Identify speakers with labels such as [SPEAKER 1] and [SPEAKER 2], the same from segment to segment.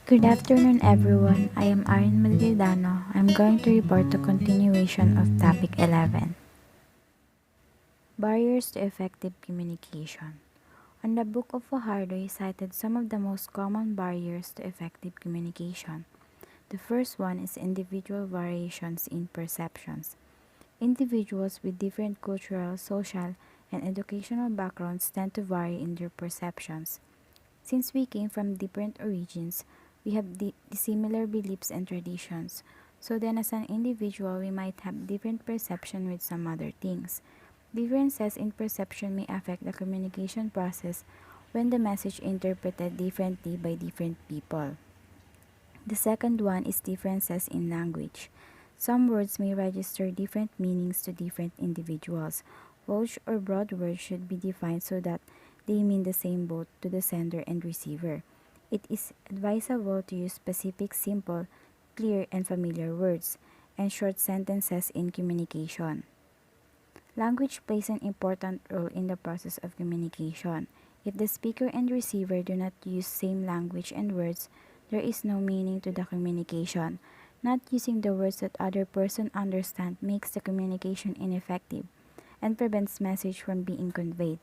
[SPEAKER 1] Good afternoon, everyone. I am Arin Magdaleno. I'm going to report the continuation of topic 11, Barriers to Effective Communication. On the Book of Fajardo, he cited some of the most common barriers to effective communication. The first one is individual variations in perceptions. Individuals with different cultural, social, and educational backgrounds tend to vary in their perceptions. Since we came from different origins, we have dissimilar beliefs and traditions. So then as an individual, we might have different perception with some other things. Differences in perception may affect the communication process when the message interpreted differently by different people. The second one is differences in language. Some words may register different meanings to different individuals. Vague or broad words should be defined so that they mean the same both to the sender and receiver. It is advisable to use specific, simple, clear, and familiar words, and short sentences in communication. Language plays an important role in the process of communication. If the speaker and receiver do not use same language and words, there is no meaning to the communication. Not using the words that other person understand makes the communication ineffective and prevents message from being conveyed.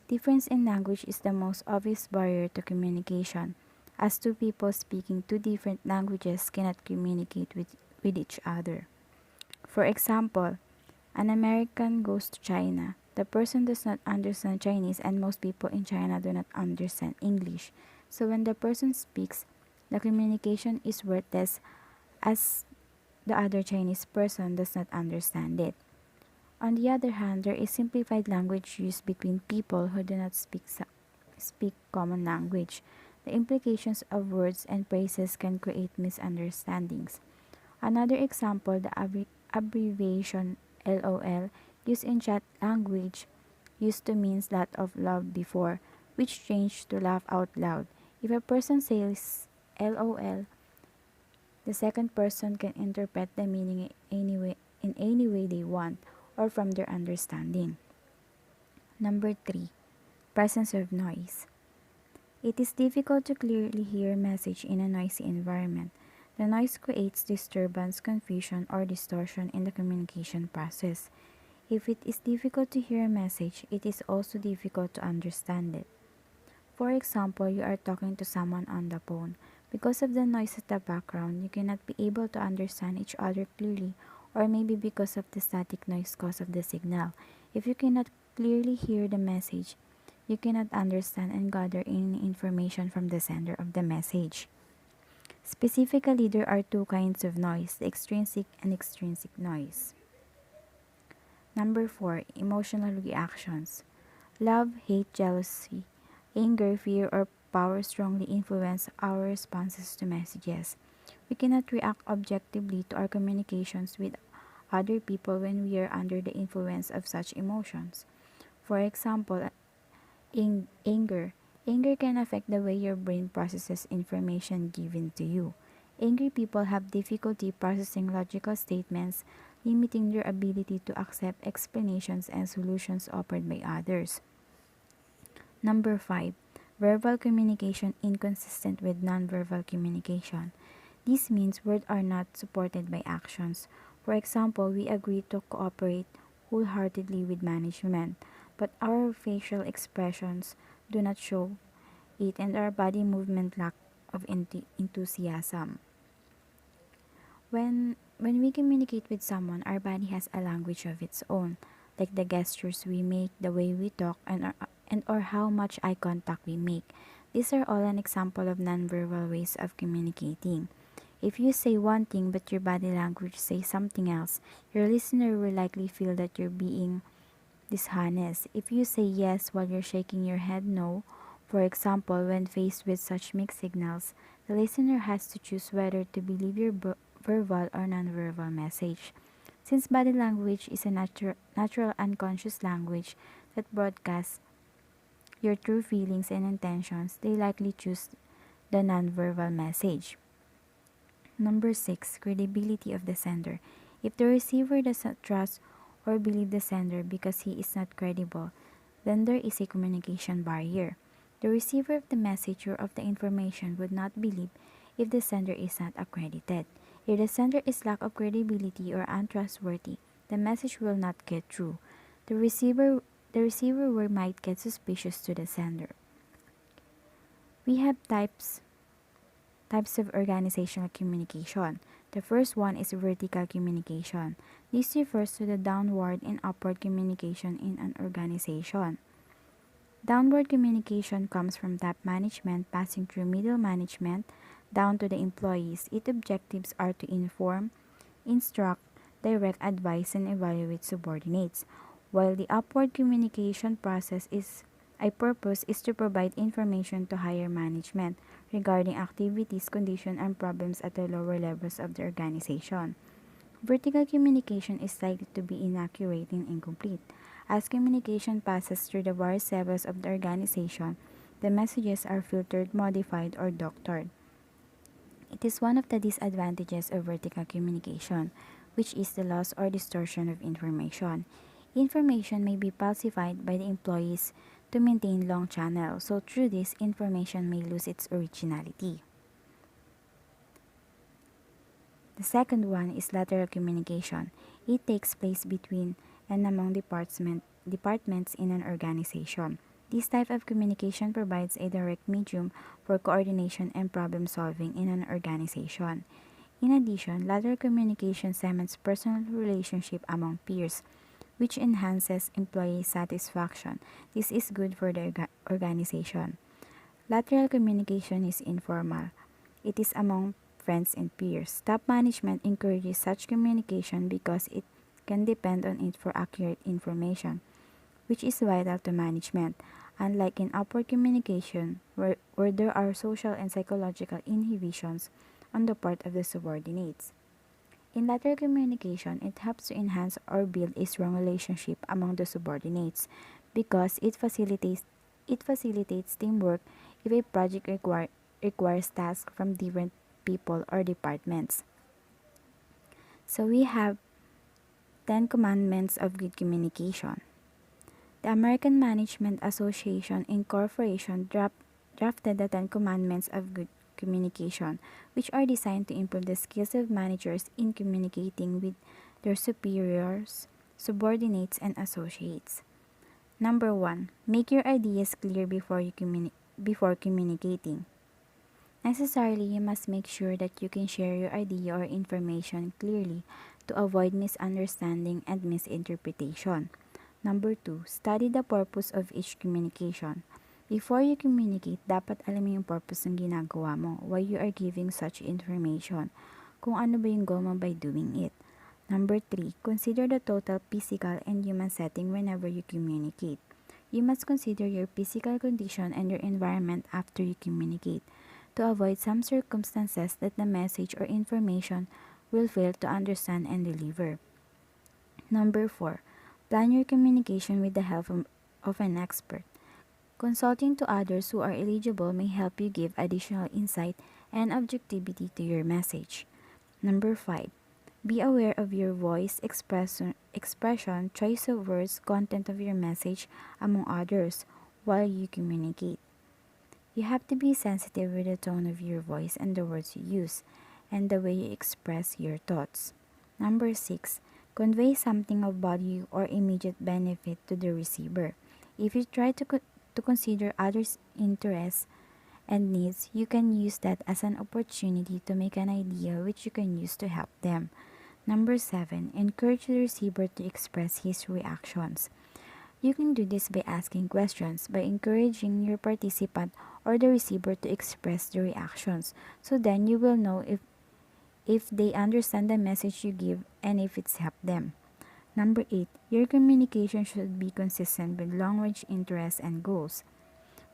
[SPEAKER 1] Difference in language is the most obvious barrier to communication, as two people speaking two different languages cannot communicate with each other. For example, an American goes to China. The person does not understand Chinese, and most people in China do not understand English. So when the person speaks, the communication is worthless as the other Chinese person does not understand it. On the other hand, there is simplified language used between people who do not speak common language. The implications of words and phrases can create misunderstandings. Another example, the abbreviation LOL, used in chat language, used to mean lot of love before, which changed to laugh out loud. If a person says LOL, the second person can interpret the meaning in any way they want or from their understanding. Number 3. Presence of noise. It is difficult to clearly hear a message in a noisy environment. The noise creates disturbance, confusion, or distortion in the communication process. If it is difficult to hear a message, it is also difficult to understand it. For example, you are talking to someone on the phone. Because of the noise at the background, you cannot be able to understand each other clearly, or maybe because of the static noise caused of the signal. If you cannot clearly hear the message, you cannot understand and gather any information from the sender of the message. Specifically, there are two kinds of noise, the extrinsic and extrinsic noise. Number 4. Emotional reactions. Love, hate, jealousy, anger, fear, or power strongly influence our responses to messages. We cannot react objectively to our communications with other people when we are under the influence of such emotions. For example, anger. Anger can affect the way your brain processes information given to you. Angry people have difficulty processing logical statements, limiting their ability to accept explanations and solutions offered by others. Number 5. Verbal communication inconsistent with nonverbal communication. This means words are not supported by actions. For example, we agree to cooperate wholeheartedly with management, but our facial expressions do not show it and our body movement lack of enthusiasm. When we communicate with someone, our body has a language of its own, like the gestures we make, the way we talk, and or how much eye contact we make. These are all an example of nonverbal ways of communicating. If you say one thing but your body language says something else, your listener will likely feel that you're being dishonest. If you say yes while you're shaking your head no, for example, when faced with such mixed signals, the listener has to choose whether to believe your verbal or nonverbal message. Since body language is a natural unconscious language that broadcasts your true feelings and intentions, they likely choose the nonverbal message. Number 6. Credibility of the sender. If the receiver does not trust or believe the sender because he is not credible, then there is a communication barrier. The receiver of the message or of the information would not believe if the sender is not accredited. If the sender is lack of credibility or untrustworthy, the message will not get through. The receiver might get suspicious to the sender. We have types of organizational communication. The first one is vertical communication. This refers to the downward and upward communication in an organization. Downward communication comes from top management passing through middle management down to the employees. Its objectives are to inform, instruct, direct, advise, and evaluate subordinates, while the upward communication process is a purpose is to provide information to higher management regarding activities, conditions, and problems at the lower levels of the organization. Vertical communication is likely to be inaccurate and incomplete. As communication passes through the various levels of the organization, the messages are filtered, modified, or doctored. It is one of the disadvantages of vertical communication, which is the loss or distortion of information. Information may be falsified by the employees to maintain long channels, so through this, information may lose its originality. The second one is lateral communication. It takes place between and among departments in an organization. This type of communication provides a direct medium for coordination and problem solving in an organization. In addition, lateral communication cements personal relationship among peers, which enhances employee satisfaction. This is good for the organization. Lateral communication is informal. It is among friends and peers. Top management encourages such communication because it can depend on it for accurate information, which is vital to management, unlike in upward communication where there are social and psychological inhibitions on the part of the subordinates. In lateral communication, it helps to enhance or build a strong relationship among the subordinates because it facilitates teamwork if a project requires tasks from different people or departments. So we have 10 Commandments of Good Communication. The American Management Association Incorporation drafted the 10 Commandments of Good Communication, which are designed to improve the skills of managers in communicating with their superiors, subordinates, and associates. Number 1. Make your ideas clear before communicating. Necessarily, you must make sure that you can share your idea or information clearly to avoid misunderstanding and misinterpretation. Number 2, study the purpose of each communication. Before you communicate, dapat alam mo yung purpose ng ginagawa mo, why you are giving such information, kung ano ba yung goal mo by doing it. Number 3, consider the total physical and human setting whenever you communicate. You must consider your physical condition and your environment after you communicate to avoid some circumstances that the message or information will fail to understand and deliver. Number 4, plan your communication with the help of an expert. Consulting to others who are eligible may help you give additional insight and objectivity to your message. Number 5, be aware of your voice, expression, choice of words, content of your message, among others, while you communicate. You have to be sensitive with the tone of your voice and the words you use, and the way you express your thoughts. Number 6, convey something of value or immediate benefit to the receiver. If you try to consider others' interests and needs, you can use that as an opportunity to make an idea which you can use to help them. Number 7, encourage the receiver to express his reactions. You can do this by asking questions, by encouraging your participant or the receiver to express the reactions. So then you will know if they understand the message you give and if it's helped them. Number 8, your communication should be consistent with long-range interests and goals.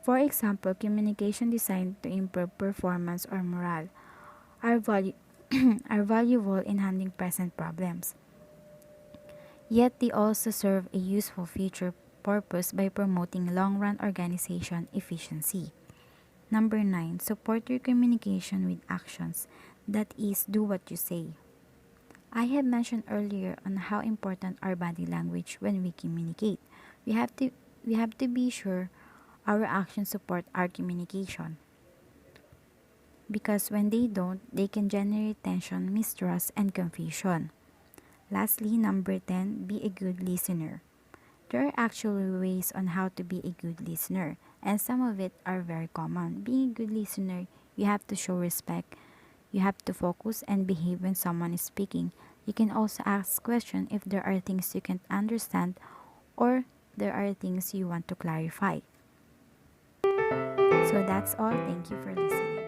[SPEAKER 1] For example, communication designed to improve performance or morale are valuable in handling present problems. Yet they also serve a useful future purpose by promoting long-run organization efficiency. Number 9, support your communication with actions. That is, do what you say. I have mentioned earlier on how important our body language when we communicate. We have to be sure our actions support our communication. because when they don't, they can generate tension, mistrust, and confusion. Lastly, number 10, be a good listener. There are actually ways on how to be a good listener, and some of it are very common. Being a good listener, you have to show respect, you have to focus and behave when someone is speaking. You can also ask questions if there are things you can't understand or there are things you want to clarify. So that's all. Thank you for listening.